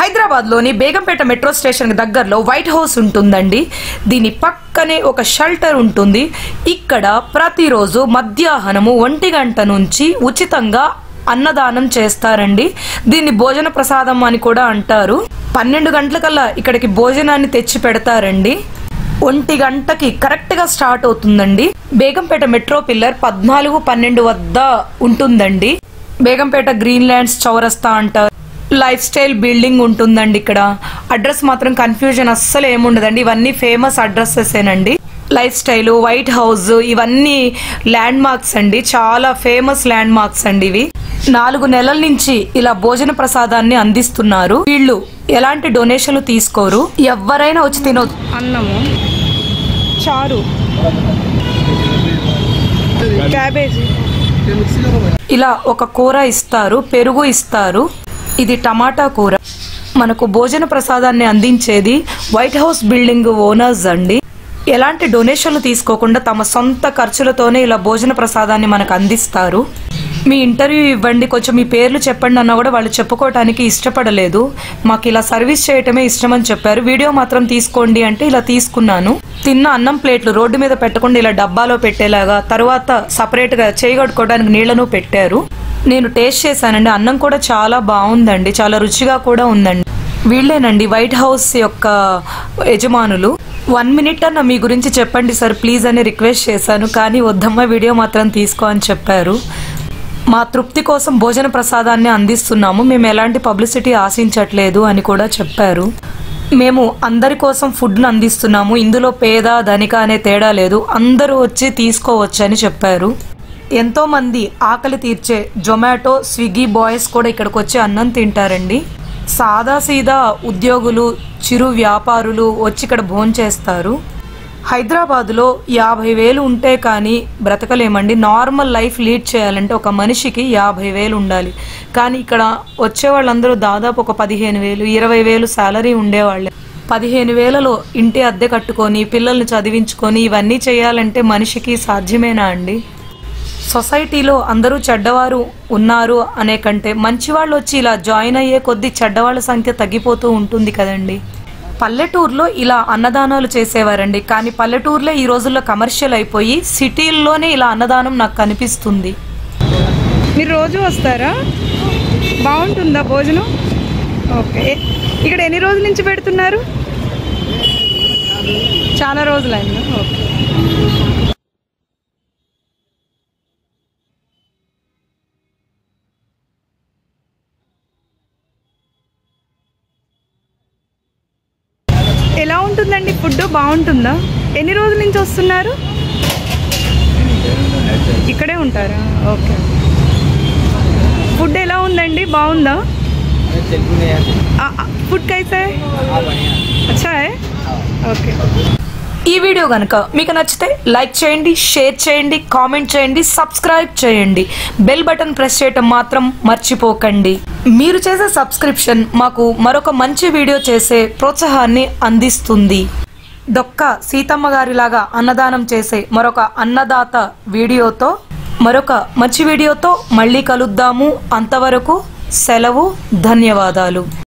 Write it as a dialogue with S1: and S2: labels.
S1: హైదరాబాద్లోని Begumpet metro station దగ్గరలో white house ఉంటుందండి. దీని పక్కనే ఒక షెల్టర్ ఉంటుంది. ఇక్కడ ప్రతిరోజు మధ్యాహ్నము 1 గంట నుంచి ఉచితంగా అన్నదానం చేస్తారండి. దీన్ని భోజన ప్రసాదం అని కూడా అంటారు. 12 గంటలకల్లా ఇక్కడికి భోజనాన్ని తెచ్చి పెడతారండి. 1 గంటకి కరెక్ట్ గా స్టార్ట్ అవుతుందండి. బేగంపేట మెట్రో పిల్లర్ 14-12 వద్ద ఉంటుందండి. బేగంపేట గ్రీన్ ల్యాండ్స్ చౌరస్తా అంటారు. లైఫ్ స్టైల్ బిల్డింగ్ ఉంటుందండి. ఇక్కడ అడ్రస్ మాత్రం కన్ఫ్యూజన్ అస్సలు ఏముండదండి. ఇవన్నీ ఫేమస్ అడ్రస్సెస్ ఏనండి. లైఫ్ స్టైల్, వైట్ హౌస్ ఇవన్నీ ల్యాండ్ మార్క్స్ అండి. చాలా ఫేమస్ ల్యాండ్ మార్క్స్ అండి. ఇవి 4 నెలల నుంచి ఇలా భోజన ప్రసాదాన్ని అందిస్తున్నారు. వీళ్ళు ఎలాంటి డొనేషన్లు తీసుకోరు. ఎవరైనా వచ్చి తినొచ్చు. అన్నము, చారు, క్యాబేజీ, ఇలా ఒక కూర ఇస్తారు, పెరుగు ఇస్తారు. ఇది టమాటా కూర. మనకు భోజన ప్రసాదాన్ని అందించేది వైట్ హౌస్ బిల్డింగ్ ఓనర్స్ అండి. ఎలాంటి డొనేషన్లు తీసుకోకుండా తమ సొంత ఖర్చులతోనే ఇలా భోజన ప్రసాదాన్ని మనకు అందిస్తారు. మీ ఇంటర్వ్యూ ఇవ్వండి, కొంచెం మీ పేర్లు చెప్పండి అన్నా కూడా వాళ్ళు చెప్పుకోవటానికి ఇష్టపడలేదు. మాకు ఇలా సర్వీస్ చేయటమే ఇష్టమని చెప్పారు. వీడియో మాత్రం తీసుకోండి అంటే ఇలా తీసుకున్నాను. తిన్న అన్నం ప్లేట్లు రోడ్డు మీద పెట్టకుండా ఇలా డబ్బాలో పెట్టేలాగా, తర్వాత సపరేట్ గా చేయగొట్టుకోవడానికి నీళ్లను పెట్టారు. నేను టేస్ట్ చేశానండి. అన్నం కూడా చాలా బాగుందండి, చాలా రుచిగా కూడా ఉందండి. వీళ్ళేనండి వైట్ హౌస్ యొక్క యజమానులు. 1 మినిట్ అన్న మీ గురించి చెప్పండి సార్ ప్లీజ్ అని రిక్వెస్ట్ చేశాను. కానీ వద్దమ్మ, వీడియో మాత్రం తీసుకో అని చెప్పారు. మా తృప్తి కోసం భోజన ప్రసాదాన్ని అందిస్తున్నాము, మేము ఎలాంటి పబ్లిసిటీ ఆశించట్లేదు అని కూడా చెప్పారు. మేము అందరి కోసం ఫుడ్ను అందిస్తున్నాము, ఇందులో పేద ధనిక అనే తేడా లేదు, అందరూ వచ్చి తీసుకోవచ్చు అని చెప్పారు. ఎంతో మంది ఆకలి తీర్చే జొమాటో, స్విగ్గీ బాయ్స్ కూడా ఇక్కడికి వచ్చి అన్నం తింటారండి. సాదాసీదా ఉద్యోగులు, చిరు వ్యాపారులు వచ్చి ఇక్కడ భోంచేస్తారు. హైదరాబాద్లో 50,000 ఉంటే కానీ బ్రతకలేమండి. నార్మల్ లైఫ్ లీడ్ చేయాలంటే ఒక మనిషికి 50,000 ఉండాలి. కానీ ఇక్కడ వచ్చే వాళ్ళందరూ దాదాపు ఒక 15,000, 20,000 శాలరీ ఉండేవాళ్ళే. 15,000లో ఇంటి అద్దె కట్టుకొని పిల్లల్ని చదివించుకొని ఇవన్నీ చేయాలంటే మనిషికి సాధ్యమేనా అండి? సొసైటీలో అందరూ చెడ్డవారు ఉన్నారు అనే కంటే మంచివాళ్ళు వచ్చి ఇలా జాయిన్ అయ్యే కొద్దీ చెడ్డవాళ్ళ సంఖ్య తగ్గిపోతూ ఉంటుంది కదండి. పల్లెటూరులో ఇలా అన్నదానాలు చేసేవారండి. కానీ పల్లెటూరులో ఈ రోజుల్లో కమర్షియల్ అయిపోయి సిటీల్లోనే ఇలా అన్నదానం నాకు కనిపిస్తుంది. మీరు రోజు వస్తారా? బాగుంటుందా భోజనం? ఓకే. ఇక్కడ ఎన్ని రోజుల నుంచి పెడుతున్నారు? చాలా రోజులైందా? ఓకే. ఎలా ఉంటుందండి ఫుడ్? బాగుంటుందా? ఎన్ని రోజుల నుంచి వస్తున్నారు? ఇక్కడే ఉంటారా? ఓకే. ఫుడ్ ఎలా ఉందండి? బాగుందా? ఫుడ్ కైసా హై? అచ్చా హై? ఓకే. ఈ వీడియో కనుక మీకు నచ్చితే లైక్ చేయండి, షేర్ చేయండి, కామెంట్ చేయండి, సబ్స్క్రైబ్ చేయండి. బెల్ బటన్ ప్రెస్ చేయటం మాత్రం మర్చిపోకండి. మీరు చేసే సబ్స్క్రిప్షన్ మాకు మరొక మంచి వీడియో చేసే ప్రోత్సాహాన్ని అందిస్తుంది. డొక్క సీతమ్మ గారిలాగా అన్నదానం చేసే మరొక అన్నదాత వీడియోతో, మరొక మంచి వీడియోతో మళ్ళీ కలుద్దాము. అంతవరకు సెలవు. ధన్యవాదాలు.